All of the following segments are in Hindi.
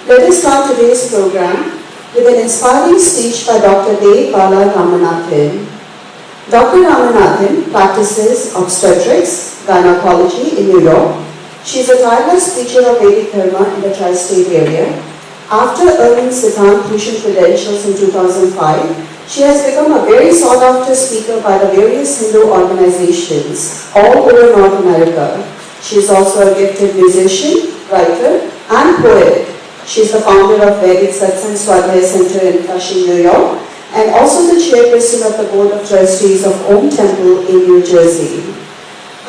Let us start today's program with an inspiring speech by Dr. Dev Bala Ramanathan. Dr. Ramanathan practices obstetrics, gynecology in New York. She is a tireless teacher of Vedic Dharma in the tri-state area. After earning Siddhant Bhushan credentials in 2005, she has become a very sought-after speaker by the various Hindu organizations all over North America. She is also a gifted musician, writer, and poet. She is the founder of Vedic Satsang Swadhyaya Center in Flushing, New York, and also the chairperson of the Board of Trustees of Om Temple in New Jersey.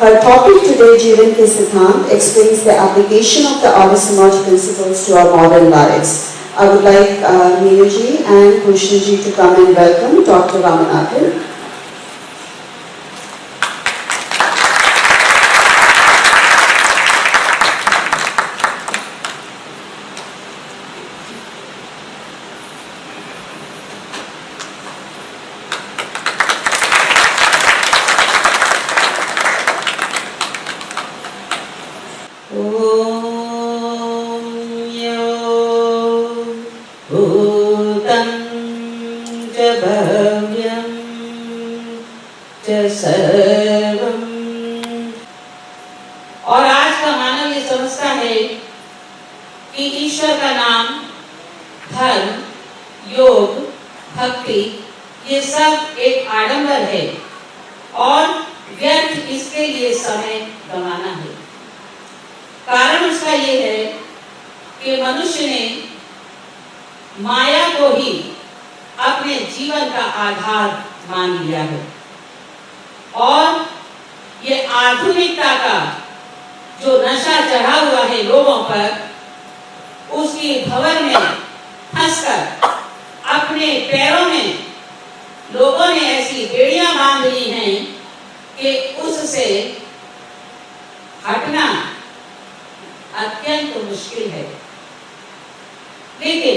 Her topic today, Jeevan Ke Siddhant, explains the application of the Arya Samaj principles to our modern lives. I would like Neerji and Krishnaji to come and welcome Dr. Ramanathan. और आज का मानव ये समझता है कि ईश्वर का नाम, धर्म, योग, भक्ति ये सब एक आडंबर है और व्यर्थ इसके लिए समय गंवाना है। कारण उसका ये है कि मनुष्य ने माया को ही अपने जीवन का आधार मान लिया है और ये आधुनिकता का जो नशा चढ़ा हुआ है लोगों पर, उसकी भंवर में फंसकर अपने पैरों में लोगों ने ऐसी बेड़ियां बांध ली हैं कि उससे हटना अत्यंत मुश्किल है। लेकिन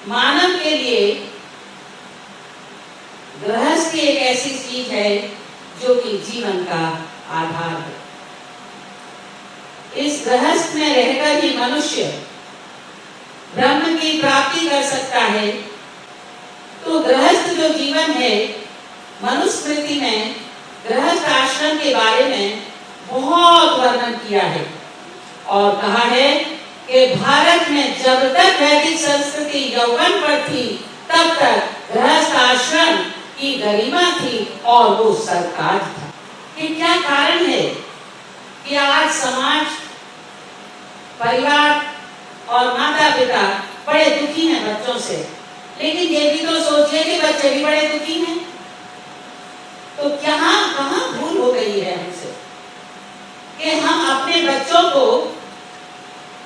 मानव के लिए गृहस्थी एक ऐसी चीज है जो कि जीवन का आधार है। इस गृहस्थ में रहकर ही मनुष्य ब्रह्म की प्राप्ति कर सकता है। तो गृहस्थ जो जीवन है, मनुस्मृति में गृहस्थ आश्रम के बारे में बहुत वर्णन किया है और कहा है कि भारत में जब तक वैदिक संस्कृति यौवन पर थी तब तक गृहस्थ आश्रम की गरिमा थी और वो सरकार था। कि क्या कारण है कि आज समाज, परिवार और माता पिता बड़े दुखी हैं बच्चों से, लेकिन ये भी तो सोचिए कि बच्चे भी बड़े दुखी हैं। तो कहाँ भूल हो गई है हमसे कि हम अपने बच्चों को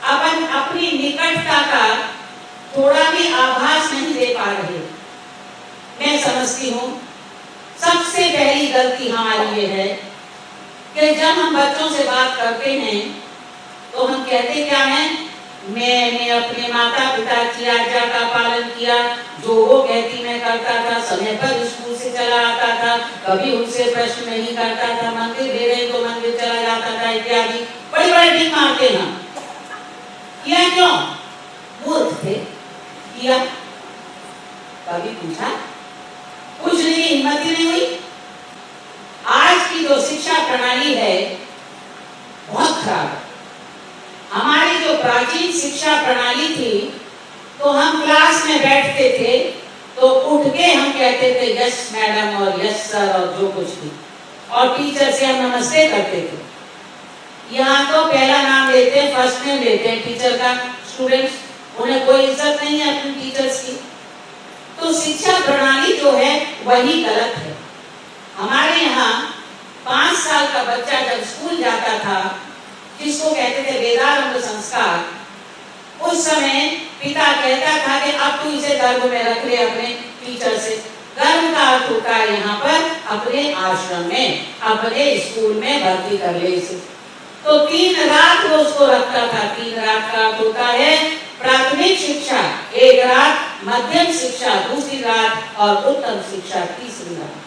अपनी निकटता का थोड़ा भी आभास नहीं दे पा रहे। मैं समझती हूँ सबसे पहली गलती हमारी ये है कि जब हम बच्चों से बात करते हैं तो हम कहते क्या हैं, मैंने अपने माता पिता की आज्ञा का पालन किया, जो वो कहती मैं करता था, समय पर स्कूल से चला आता था, कभी उनसे प्रश्न नहीं करता था, मंदिर दे रहे तो मंदिर चला जाता था इत्यादि। बड़े बड़े ठीक मारते हैं। किया क्यों? मूर्ख थे। किया? कभी पूछा? कुछ नहीं, हिम्मत ही नहीं हुई। आज की जो शिक्षा प्रणाली है बहुत खराब है। हमारी जो प्राचीन शिक्षा प्रणाली थी तो हम क्लास में बैठते थे तो उठ के हम कहते थे यस मैडम और यस सर और जो कुछ भी, और टीचर से हम नमस्ते करते थे। यहाँ तो पहला नाम लेते हैं, फर्स्ट नेम लेते हैं टीचर का, स्टूडेंट्स, उन्हें कोई इज्जत नहीं है अपने टीचर्स की। तो शिक्षा प्रणाली जो है वही गलत है। हमारे यहाँ 5 साल का बच्चा जब स्कूल जाता था, जिसको कहते थे वेदारंभ संस्कार, उस समय पिता कहता था कि अब तू इसे गर्भ में रख ले अपने टीचर से। गर्भ का अर्थ होता है यहाँ पर अपने आश्रम में, अपने स्कूल में भर्ती कर ले इसे। तो 3 रात वो उसको रखता था। 3 रात का अर्थ होता है प्राथमिक शिक्षा 1 रात, मध्यम शिक्षा 2 रात और उत्तम शिक्षा 3 रात।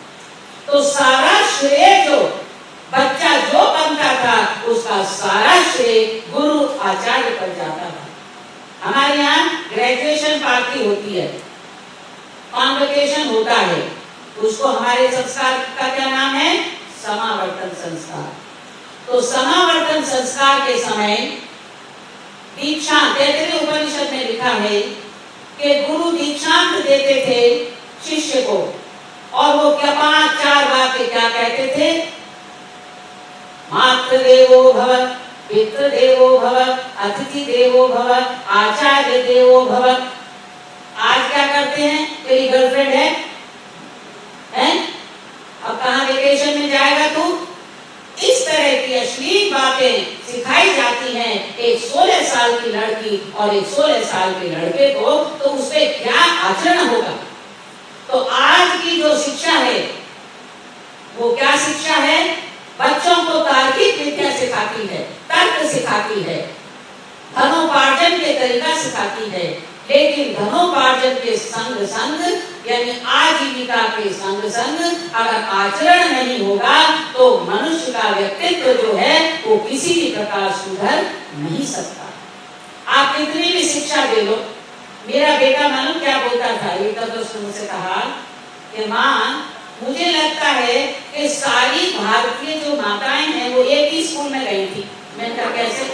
तो सारा श्रेय जो बच्चा जो बनता था उसका सारा श्रेय गुरु आचार्य पर जाता था। हमारे यहाँ ग्रेजुएशन पार्टी होती है, कॉन्वोकेशन होता है, उसको हमारे संस्कार का क्या नाम है? समावर्तन संस्कार। तो समावर्तन संस्कार के समय दीक्षांत, तैत्तिरीय उपनिषद में लिखा है कि गुरु दीक्षांत देते थे शिष्य को, और वो क्या 5-4 वाक्य क्या कहते थे? मातृदेवो भव, पितृदेवो भव, अतिथि देवो भव, आचार्य देवो भव। आज क्या करते हैं? तेरी गर्लफ्रेंड है, हैं? अब कहाँ वेकेशन में जाएगा तू? इस तरह की अश्लील बातें सिखाई जाती हैं एक 16 साल की लड़की और एक 16 साल के लड़के को, तो उससे क्या आचरण होगा? तो आज की जो शिक्षा है वो क्या शिक्षा है? बच्चों को तार्किक विद्या सिखाती है, तर्क सिखाती है, धनोपार्जन के तरीका सिखाती है, लेकिन धनोपार्जन के संग संग यानी आजीविका के संग संग अगर आचरण नहीं होगा तो मनुष्य का व्यक्तित्व जो है वो किसी भी प्रकार सुधर नहीं सकता। आप कितनी भी शिक्षा दे लो। मेरा बेटा मालूम क्या बोलता था, एक तो उसने मुझसे कहा कि माँ, मुझे लगता है कि सारी भारतीय जो माताएं हैं वो एक ही स्कूल में गई थी। मैंने कहा कैसे?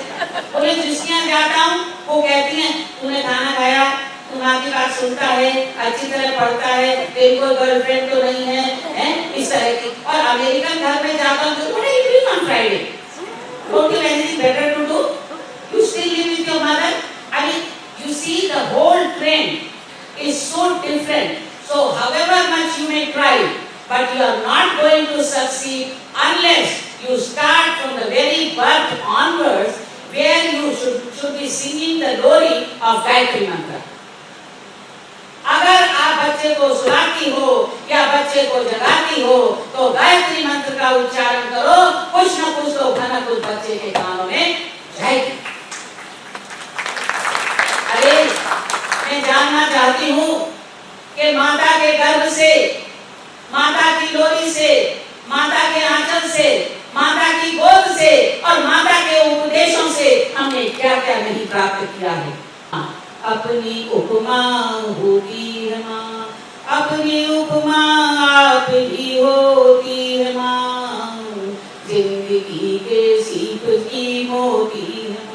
बोले जिसके यहाँ जाता हूँ वो कहती हैं तूने खाना खाया, तू माँ की बात सुनता है, अच्छी तरह पढ़ता है, तेरी कोई गर्लफ्रेंड तो नहीं है, हैं? इस तरह की। और अमेरिकन घर में जाता हूँ तो बड़े evening on Friday, don't you anything better to do? You still live with your mother? I mean you see the whole trend is so different. So however much you may try, but you are not going to succeed unless you start from the very birth onwards, where you should be singing the glory of Gayatri Mantra. अगर आप बच्चे को सुलाती हो या बच्चे को जगाती हो तो गायत्री मंत्र का उच्चारण करो, कुछ न कुछ तो धनक उस बच्चे के कानों में जाएगी। अरे मैं जानना चाहती हूँ कि माता के गर्भ से, माता की लोरी से, माता के आंचल से, माता की गोद से और माता के उपदेशों से हमने क्या क्या नहीं प्राप्त किया है। अपनी उपमा होती है माँ, अपनी उपमा आप ही होती है माँ, जिंदगी के सीप की मोती है माँ।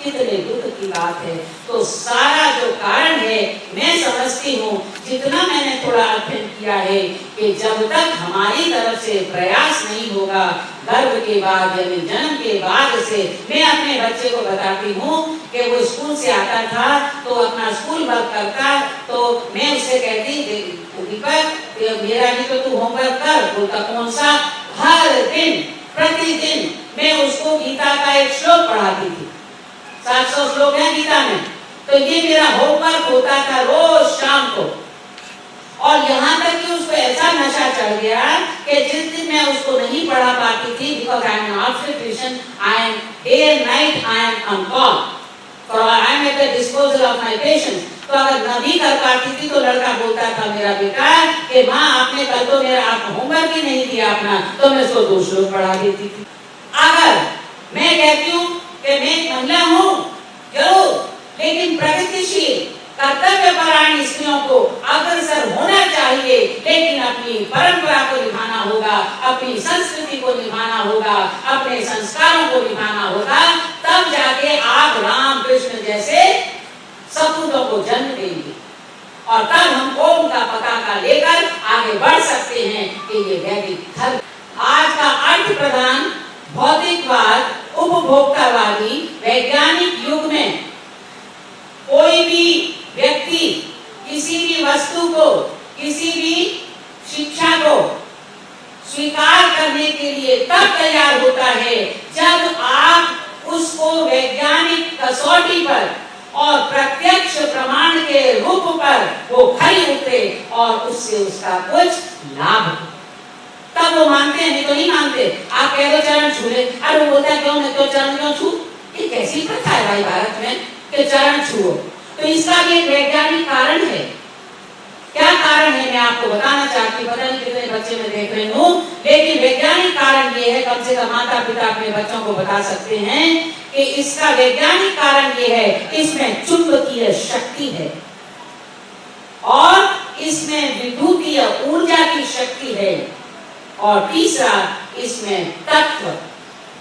कितने दुख की बात है। तो सारा जो कारण है मैं समझती हूँ, जितना मैंने थोड़ा अध्ययन किया है, कि जब तक हमारी तरफ से प्रयास नहीं होगा, गर्भ के बाद यानी जन्म के बाद से मैं अपने बच्चे को बताती हूँ कि वो स्कूल से आता था तो अपना स्कूल वर्क करता, तो मैं उससे कहती दीपक मेरा भी तो तू होमवर्क कर। बोलता कौन सा? हर दिन प्रतिदिन मैं उसको गीता का एक श्लोक पढ़ाती थी। 700 श्लोक है गीता में, तो ये मेरा होमवर्क होता था रोज शाम को। और यहाँ तक कि उसको ऐसा नशा चढ़ गया कि जिस दिन मैं उसको नहीं पढ़ा पाती थी, because I am an obstetrician, I am day and night I am on call, for I am at the disposal of my patients। तो अगर न भी कर पाती थी तो लड़का बोलता था मेरा बेटा कि माँ आपने कल तो मेरा आप होमवर्क ही नहीं दिया अपना, तो मैं उसको 2 श्लोक पढ़ा देती थी। अगर मैं कहती हूँ कि मैं महिला हूँ जरूर, लेकिन प्रगतिशील कर्तव्यपरायण स्त्रियों को अग्रसर होना चाहिए, लेकिन अपनी परंपरा को निभाना होगा, अपनी संस्कृति को निभाना होगा, अपने संस्कारों को निभाना होगा, तब जाके आप राम कृष्ण जैसे सपूतों को जन्म देंगे और तब हम ओम का पताका लेकर आगे बढ़ सकते हैं कि ये वैदिक धर्म। आज का अर्थ प्रधान भौतिकवाद, उपभोक्तावादी वैज्ञानिक युग में कोई भी व्यक्ति किसी भी वस्तु को, किसी भी शिक्षा को स्वीकार करने के लिए तब तैयार होता है जब आप उसको वैज्ञानिक कसौटी पर और प्रत्यक्ष प्रमाण के रूप पर वो खरी उतरे और उससे उसका कुछ लाभ हो, तब वो मानते हैं, नहीं तो नहीं मानते। आप कह दो चरण छू ले, अरे वो बोलता क्यों मैं तो चरण क्यों छू? ये कैसी प्रथा है भाई भारत में कि चरण छुओ? तो इसका भी एक वैज्ञानिक कारण है क्या कारण है मैं आपको बताना चाहती हूँ, पता नहीं कितने बच्चे में देख रही हूँ, लेकिन वैज्ञानिक कारण ये है, कम से कम माता पिता अपने बच्चों को बता सकते हैं कि इसका वैज्ञानिक कारण ये है, इसमें चुंबकीय शक्ति है और इसमें विद्युतीय ऊर्जा की शक्ति है और तीसरा इसमें तत्व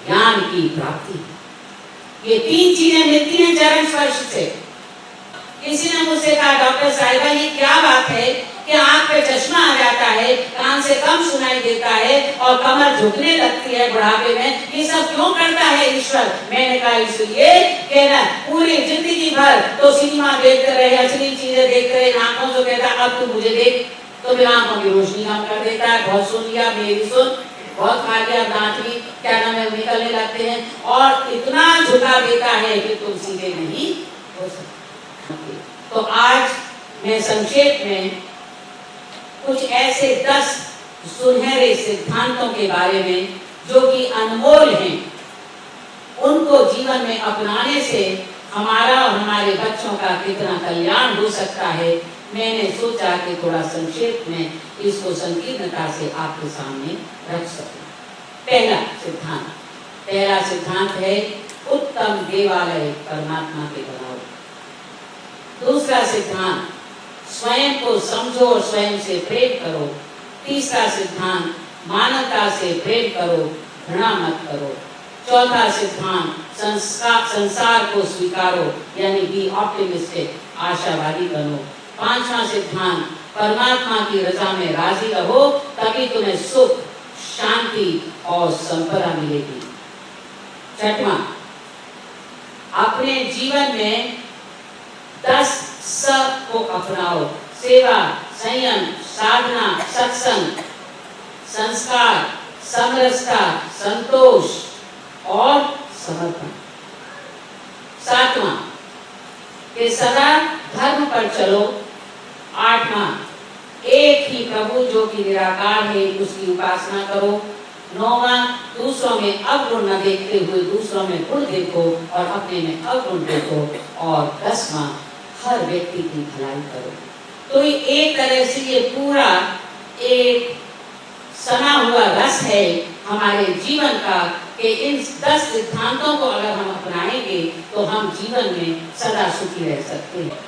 ज्ञान की प्राप्ति है। ये 3 चीजें मिलती हैं चरण स्पर्श से। किसी ने मुझसे कहा, डॉक्टर साहिबा ये क्या बात है कि आंख पे चश्मा आ जाता है, कान से कम सुनाई देता है और कमर झुकने लगती है बुढ़ापे में, ये सब क्यों करता है ईश्वर? मैंने कहा इसलिए कि ना पूरी जिंदगी भर तो सिनेमा देखते रहे, अश्लील चीजें देखते रहे, आंखों से कहता अब तू मुझे देख, तो मेरी आंखों की रोशनी कम कर देता है। बहुत सुन लिया, मेरी सुन, बहुत खा लिया, दांत भी क्या नाम है निकलने लगते हैं और इतना झुका देता है कि तुम सीधे नहीं हो सकते। तो आज मैं संक्षेप में कुछ ऐसे 10 सुनहरे सिद्धांतों के बारे में जो कि अनमोल हैं, उनको जीवन में अपनाने से हमारा और हमारे बच्चों का कितना कल्याण हो सकता है, मैंने सोचा कि थोड़ा संक्षेप में इसको संकीर्णता से आपके सामने रख सकूं। पहला सिद्धांत है उत्तम देवालय परमात्मा के बनाओ। दूसरा सिद्धांत स्वयं को समझो और स्वयं से प्रेम करो। तीसरा सिद्धांत मानवता से प्रेम करो, घृणा मत करो। चौथा सिद्धांत संसार को स्वीकारो, यानी बी ऑप्टिमिस्टिक, आशावादी बनो। पांचवा सिद्धांत परमात्मा की रजा में राजी रहो, तभी तुम्हें सुख, शांति और संपदा मिलेगी। छठवां, अपने जीवन में 10 स को अपनाओ, सेवा, संयम, साधना, सत्संग, संस्कार, समरसता, संतोष और समर्पण। सातवां, कि सदा धर्म पर चलो। आठवां, एक ही प्रभु जो कि निराकार है उसकी उपासना करो। नौवां, दूसरों में अवगुण न देखते हुए दूसरों में गुण देखो और अपने में अवगुण देखो। और 10वां, हर व्यक्ति की भलाई करो। तो एक तरह से ये पूरा एक सना हुआ रस है हमारे जीवन का कि इन 10 सिद्धांतों को अगर हम अपनाएंगे तो हम जीवन में सदा सुखी रह सकते हैं।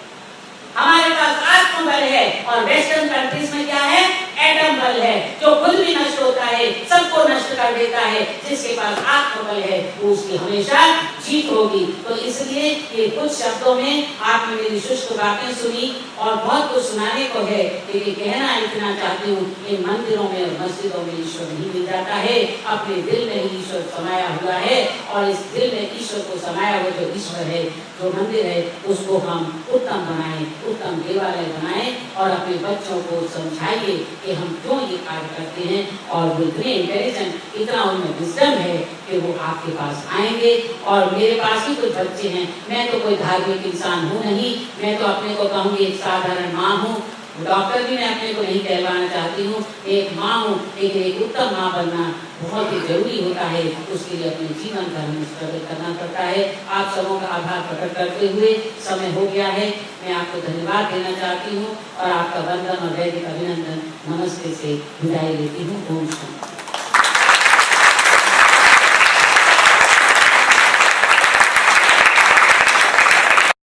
हमारे पास आत्मबल है और वेस्टर्न कंट्रीज में क्या है? एटम बल है, जो खुद भी नष्ट होता है, सबको नष्ट कर देता है। जिसके पास आत्मबल है वो उसकी हमेशा जीत होगी। तो इसलिए ये कुछ शब्दों में आपने मेरी शुष्क बातें सुनी और बहुत कुछ सुनाने को है, लेकिन कहना इतना चाहती हूँ, इन मंदिरों में और मस्जिदों में ईश्वर नहीं मिल जाता है, अपने दिल में ही ईश्वर समाया हुआ है। और इस दिल में ईश्वर को समाया हुआ जो ईश्वर है, जो मंदिर है, उसको हम उत्तम बनाएं, उत्तम देवालय बनाएं और अपने बच्चों को समझाइए कि हम क्यों ये कार्य करते हैं। और वो इतने इंटेलिजेंट, इतना उनमें विजडम है कि वो आपके पास आएंगे। और मेरे पास ही कुछ बच्चे हैं, मैं तो कोई धार्मिक इंसान हूँ नहीं, मैं तो अपने को कहूँगी एक साधारण माँ हूँ, डॉक्टर भी मैं अपने को नहीं कहलाना चाहती हूँ, एक माँ हूँ, लेकिन एक उत्तम माँ बनना बहुत ही जरूरी होता है। उसके लिए अपने जीवन का हमें स्ट्रगल करना पड़ता है। आप सबों का आभार प्रकट करते हुए समय हो गया है, मैं आपको धन्यवाद देना चाहती हूँ और आपका वंदन और वैदिक अभिनंदन नमस्ते से विदाई लेती हूँ। ओम शांति।